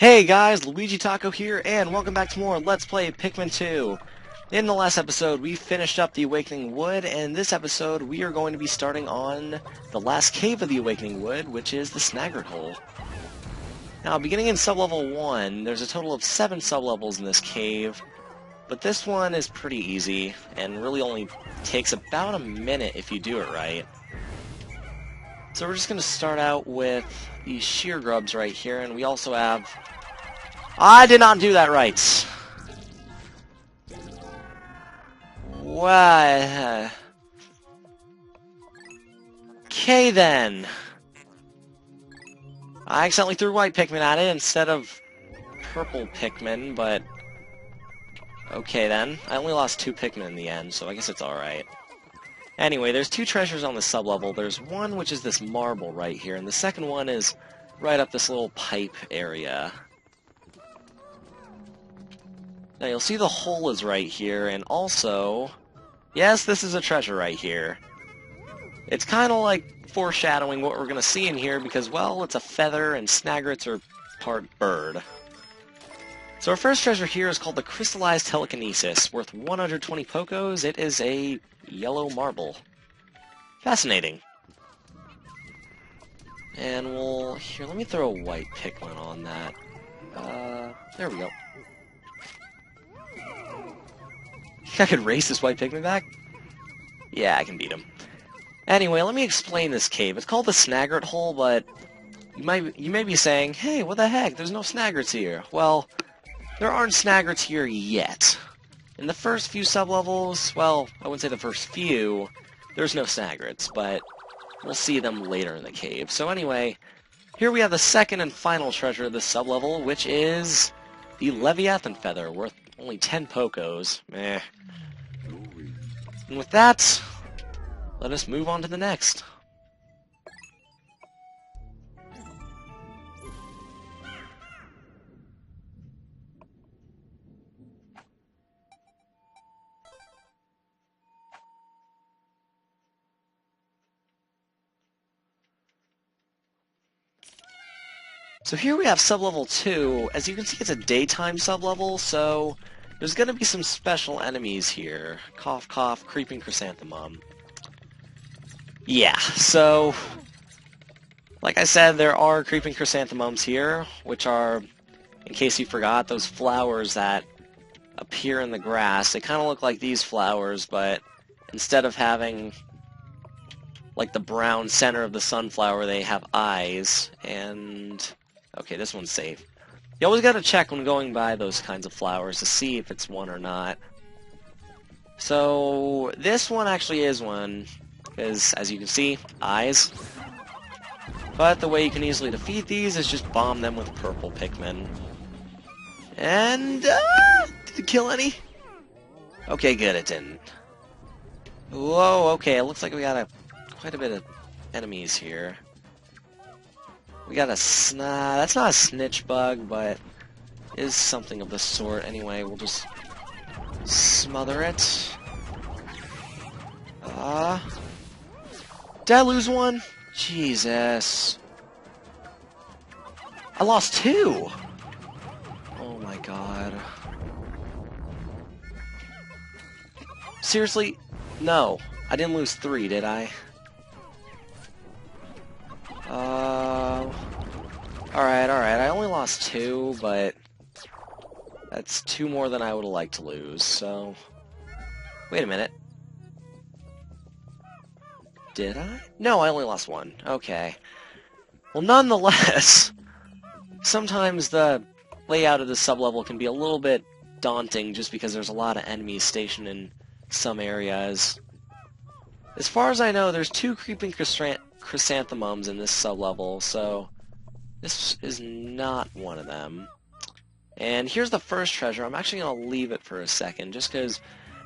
Hey guys, Luigi Taco here, and welcome back to more Let's Play Pikmin 2. In the last episode, we finished up the Awakening Wood, and this episode we are going to be starting on the last cave of the Awakening Wood, which is the Snaggart Hole. Now, beginning in sublevel 1, there's a total of 7 sublevels in this cave, but this one is pretty easy, and really only takes about a minute if you do it right. So we're just going to start out with these sheer grubs right here, and we also have... I did not do that right! What? Okay then. I accidentally threw white Pikmin at it instead of purple Pikmin, but... Okay then. I only lost 2 Pikmin in the end, so I guess it's alright. Anyway, there's 2 treasures on the sublevel. There's one which is this marble right here, and the second one is right up this little pipe area. Now you'll see the hole is right here, and also... Yes, this is a treasure right here. It's kind of like foreshadowing what we're going to see in here because, well, it's a feather and Snaggarts are part bird. So our first treasure here is called the Crystallized Telekinesis, worth 120 Pokos. It is a yellow marble. Fascinating. And we'll... Here, let me throw a white Pikmin on that. There we go. I could race this white Pikmin back? Yeah, I can beat him. Anyway, let me explain this cave. It's called the Snaggart Hole, but you may be saying, hey, what the heck? There's no Snaggarts here. Well, there aren't Snaggarts here yet. In the first few sublevels, well, I wouldn't say the first few, there's no Snaggarts, but we'll see them later in the cave. So anyway, here we have the second and final treasure of this sublevel, which is the Leviathan Feather, worth only 10 Pokos. Meh. And with that, let us move on to the next. So here we have sublevel 2. As you can see, it's a daytime sublevel, so there's going to be some special enemies here. Cough, cough, creeping chrysanthemum. Yeah, so like I said, there are creeping chrysanthemums here, which are, in case you forgot, those flowers that appear in the grass. They kind of look like these flowers, but instead of having like the brown center of the sunflower, they have eyes, and... Okay, this one's safe. You always gotta check when going by those kinds of flowers to see if it's one or not. So, this one actually is one, because, as you can see, eyes. But the way you can easily defeat these is just bomb them with purple Pikmin. And, did it kill any? Okay, good, it didn't. Whoa, okay, it looks like we got quite a bit of enemies here. We got a that's not a snitch bug, but is something of the sort. Anyway, we'll just smother it. Did I lose one? Jesus. I lost 2! Oh my god. Seriously? No. I didn't lose 3, did I? Alright, I only lost 2, but that's 2 more than I would have liked to lose, so... Wait a minute. Did I? No, I only lost 1. Okay. Well, nonetheless, sometimes the layout of the sublevel can be a little bit daunting just because there's a lot of enemies stationed in some areas. As far as I know, there's 2 creeping chrysanthemums in this sublevel, so this is not one of them. And here's the first treasure. I'm actually going to leave it for a second, just because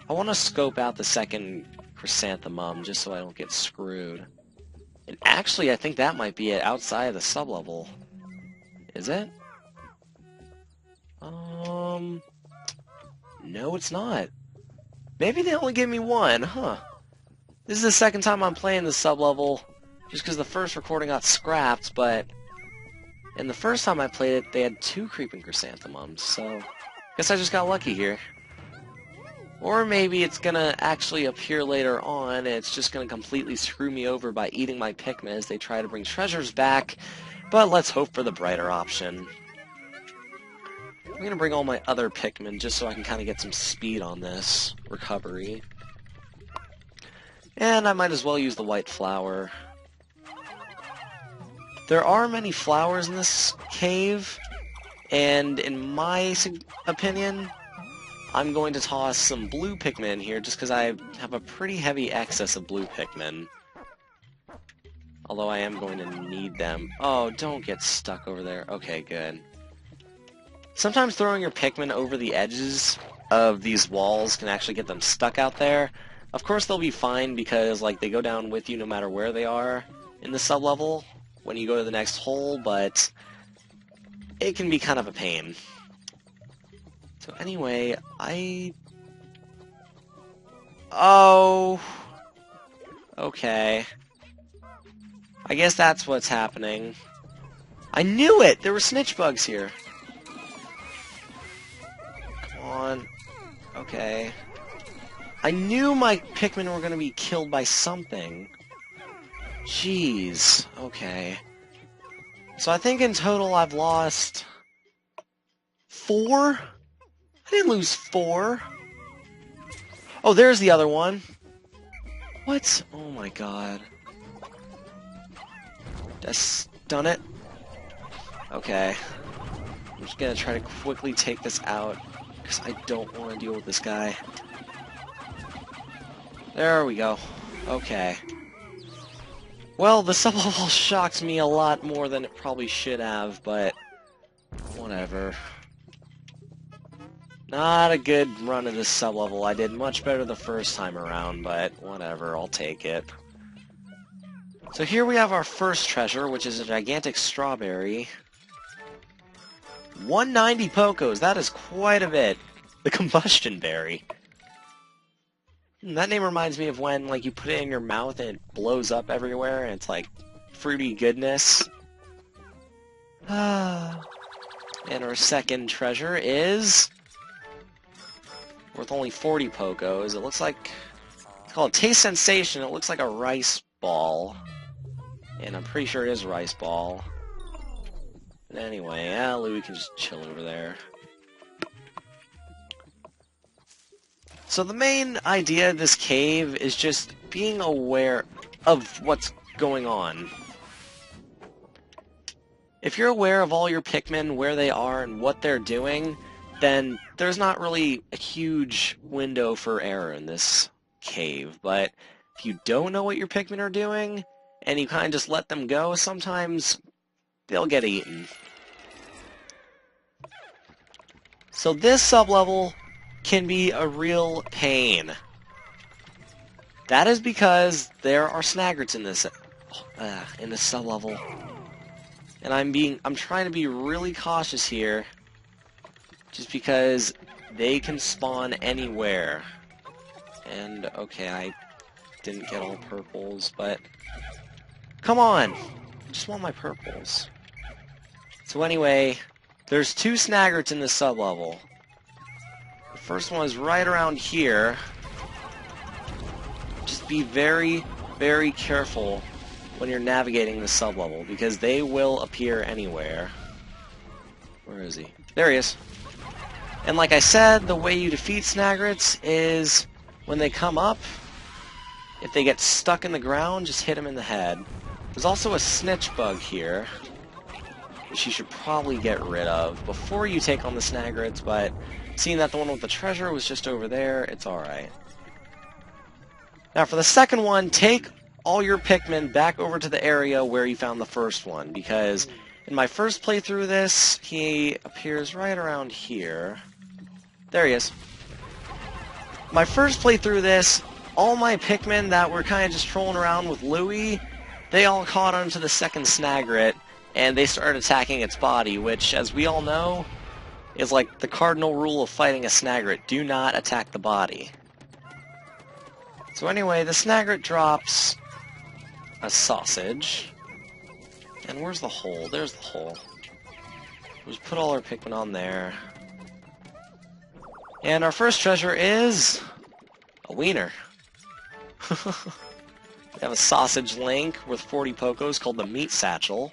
I want to scope out the second chrysanthemum, just so I don't get screwed. And actually, I think that might be it outside of the sublevel. Is it? No, it's not. Maybe they only gave me 1, huh? This is the second time I'm playing this sublevel, just because the first recording got scrapped, but And the first time I played it, they had 2 creeping chrysanthemums, so guess I just got lucky here. Or maybe it's gonna actually appear later on, and it's just gonna completely screw me over by eating my Pikmin as they try to bring treasures back, but let's hope for the brighter option. I'm gonna bring all my other Pikmin just so I can kind of get some speed on this recovery. And I might as well use the white flower. There are many flowers in this cave, and in my opinion, I'm going to toss some blue Pikmin here just because I have a pretty heavy excess of blue Pikmin. Although I am going to need them. Oh, don't get stuck over there. Okay, good. Sometimes throwing your Pikmin over the edges of these walls can actually get them stuck out there. Of course they'll be fine because like they go down with you no matter where they are in the sublevel when you go to the next hole, but it can be kind of a pain. So anyway, Oh! Okay. I guess that's what's happening. I knew it! There were snitch bugs here. Come on. Okay. I knew my Pikmin were gonna be killed by something. Jeez. Okay. So I think in total I've lost 4? I didn't lose 4. Oh, there's the other one. What? Oh my god. Did I stun it? Okay. I'm just gonna try to quickly take this out, because I don't want to deal with this guy. There we go. Okay. Well, the sublevel shocked me a lot more than it probably should have, but whatever. Not a good run of this sublevel. I did much better the first time around, but whatever, I'll take it. So here we have our first treasure, which is a gigantic strawberry. 190 Pokos, that is quite a bit. The combustion berry. That name reminds me of when like you put it in your mouth and it blows up everywhere and it's like fruity goodness. And our second treasure is worth only 40 Pokos. It looks like it's called Taste Sensation. It looks like a rice ball. And I'm pretty sure it is a rice ball. But anyway, Louie can just chill over there. So the main idea of this cave is just being aware of what's going on. If you're aware of all your Pikmin, where they are, and what they're doing, then there's not really a huge window for error in this cave. But if you don't know what your Pikmin are doing, and you kind of just let them go, sometimes they'll get eaten. So this sublevel can be a real pain. That is because there are snaggerts in this sublevel. And I'm trying to be really cautious here, just because they can spawn anywhere. And okay, I didn't get all purples, but come on! I just want my purples. So anyway, there's 2 snaggerts in this sublevel. The first one is right around here. Just be very, very careful when you're navigating this sublevel, because they will appear anywhere. Where is he? There he is. And like I said, the way you defeat snaggerts is when they come up, if they get stuck in the ground, just hit them in the head. There's also a snitch bug here, which you should probably get rid of before you take on the snaggerts, but seeing that the one with the treasure was just over there, it's alright. Now for the second one, take all your Pikmin back over to the area where you found the first one, because in my first playthrough of this, he appears right around here. There he is. My first playthrough of this, all my Pikmin that were kind of just trolling around with Louie, they all caught onto the second Snaggret, and they started attacking its body, which, as we all know, is like the cardinal rule of fighting a Snaggret. Do not attack the body. So anyway, the Snaggret drops a sausage. And where's the hole? There's the hole. Let's put all our Pikmin on there. And our first treasure is a wiener. We have a sausage link with 40 Pokos called the Meat Satchel.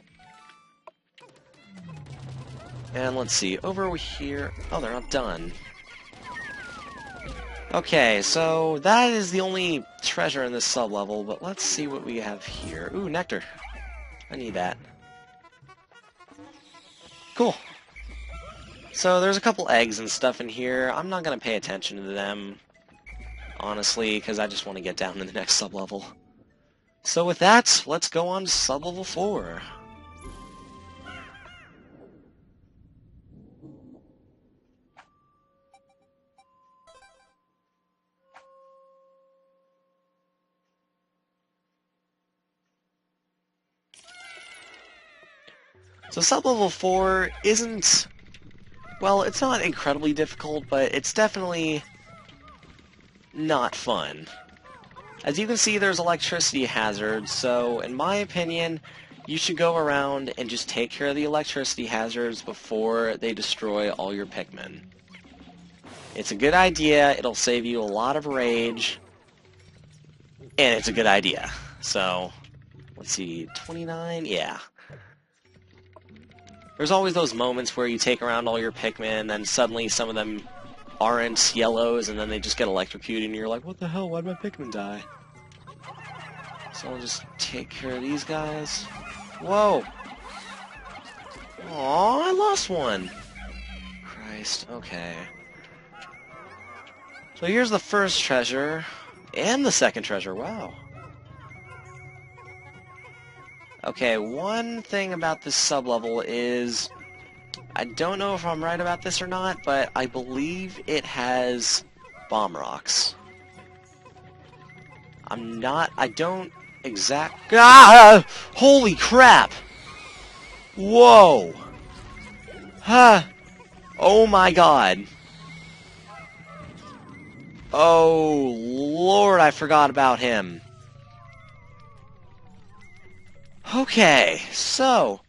And let's see, over here... Oh, they're not done. Okay, so that is the only treasure in this sub-level, but let's see what we have here. Ooh, nectar. I need that. Cool. So there's a couple eggs and stuff in here. I'm not going to pay attention to them, honestly, because I just want to get down to the next sub-level. So with that, let's go on to sub-level 4. So sub-level 4 isn't... Well, it's not incredibly difficult, but it's definitely not fun. As you can see, there's electricity hazards, so in my opinion, you should go around and just take care of the electricity hazards before they destroy all your Pikmin. It's a good idea, it'll save you a lot of rage, and it's a good idea. So, let's see, 29? Yeah. There's always those moments where you take around all your Pikmin, and suddenly some of them aren't yellows, and then they just get electrocuted, and you're like, what the hell, why'd my Pikmin die? So I'll just take care of these guys. Whoa! Aw, I lost one! Christ, okay. So here's the first treasure, and the second treasure, wow. Okay, one thing about this sub-level is, I don't know if I'm right about this or not, but I believe it has bomb rocks. I don't Ah! Holy crap! Whoa! Huh! Oh my god. Oh, Lord, I forgot about him. Okay, so,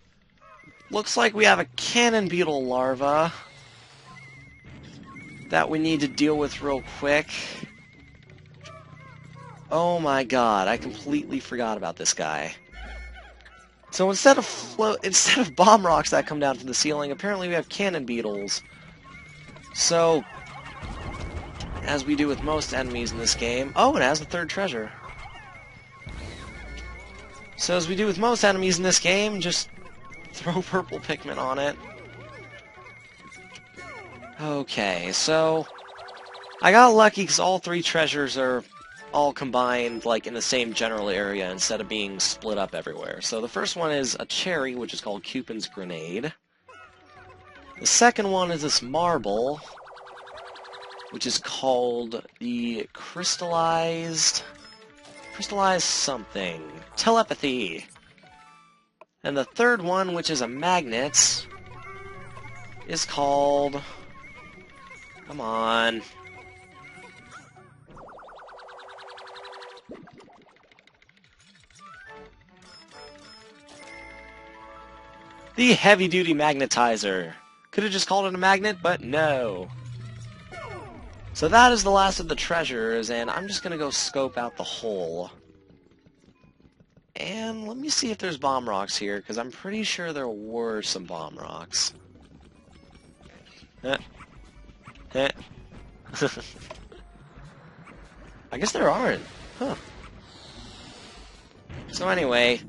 looks like we have a cannon beetle larva that we need to deal with real quick. Oh my god, I completely forgot about this guy. So instead of bomb rocks that come down from the ceiling, apparently we have cannon beetles. So, as we do with most enemies in this game... Oh, it has the third treasure. So as we do with most enemies in this game, just throw purple Pikmin on it. Okay, so I got lucky because all three treasures are all combined like in the same general area instead of being split up everywhere. So the first one is a cherry, which is called Cupid's Grenade. The second one is this marble, which is called the crystallized something. Telepathy. And the third one, which is a magnet, is called... Come on. The heavy-duty magnetizer. Could have just called it a magnet, but no. So that is the last of the treasures, and I'm just gonna go scope out the hole. And let me see if there's bomb rocks here, because I'm pretty sure there were some bomb rocks. I guess there aren't. Huh. So anyway,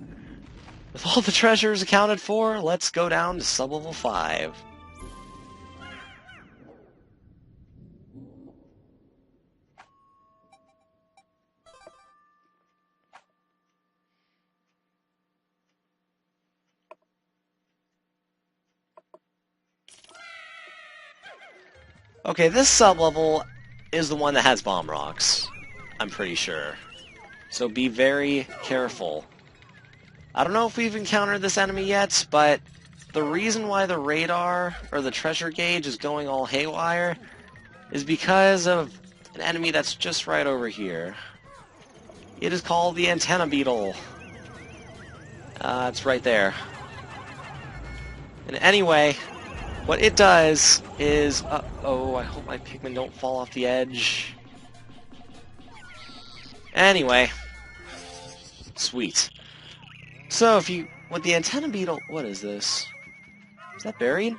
with all the treasures accounted for, let's go down to sub-level 5. Okay, this sub-level is the one that has bomb rocks, I'm pretty sure. So be very careful. I don't know if we've encountered this enemy yet, but the reason why the radar, or the treasure gauge, is going all haywire is because of an enemy that's just right over here. It is called the antenna beetle. It's right there. And anyway, What it does is... Uh-oh, I hope my Pikmin don't fall off the edge. Anyway. Sweet. So, if you... With the antenna beetle... What is this? Is that buried?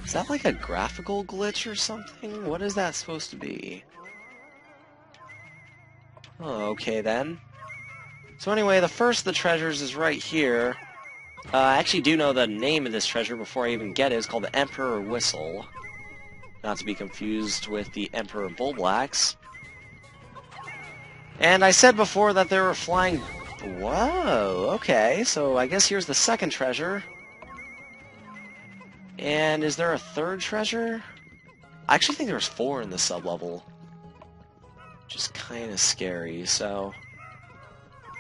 Is that like a graphical glitch or something? What is that supposed to be? Oh, okay then. So anyway, the first of the treasures is right here. I actually do know the name of this treasure before I even get it. It's called the Emperor Whistle. Not to be confused with the Emperor Bullblacks. And I said before that there were flying... Whoa, okay. So I guess here's the second treasure. And is there a third treasure? I actually think there's 4 in the sub-level. Which is kind of scary, so...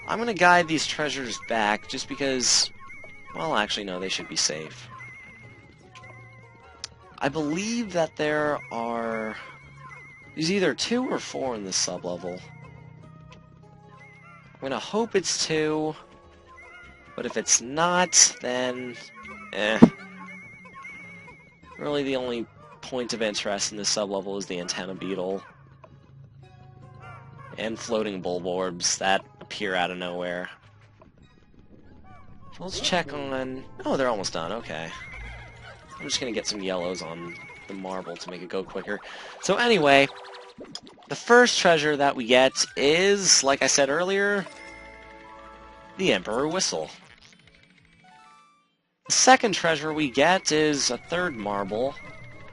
I'm going to guide these treasures back just because... Well, actually, no, they should be safe. I believe that there are... There's either 2 or 4 in this sub-level. I'm going to hope it's 2. But if it's not, then... Really, the only point of interest in this sub-level is the antenna beetle. And floating bulborbs that appear out of nowhere. So let's check on... Oh, they're almost done, okay. I'm just gonna get some yellows on the marble to make it go quicker. So anyway, the first treasure that we get is, like I said earlier, the Emperor Whistle. The second treasure we get is a third marble.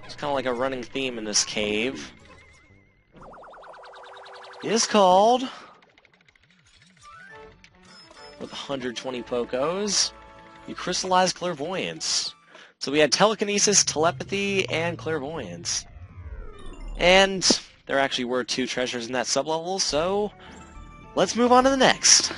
It's kind of like a running theme in this cave. It is called... With 120 Pokos, you crystallize clairvoyance. So we had telekinesis, telepathy, and clairvoyance. And there actually were 2 treasures in that sublevel, so let's move on to the next.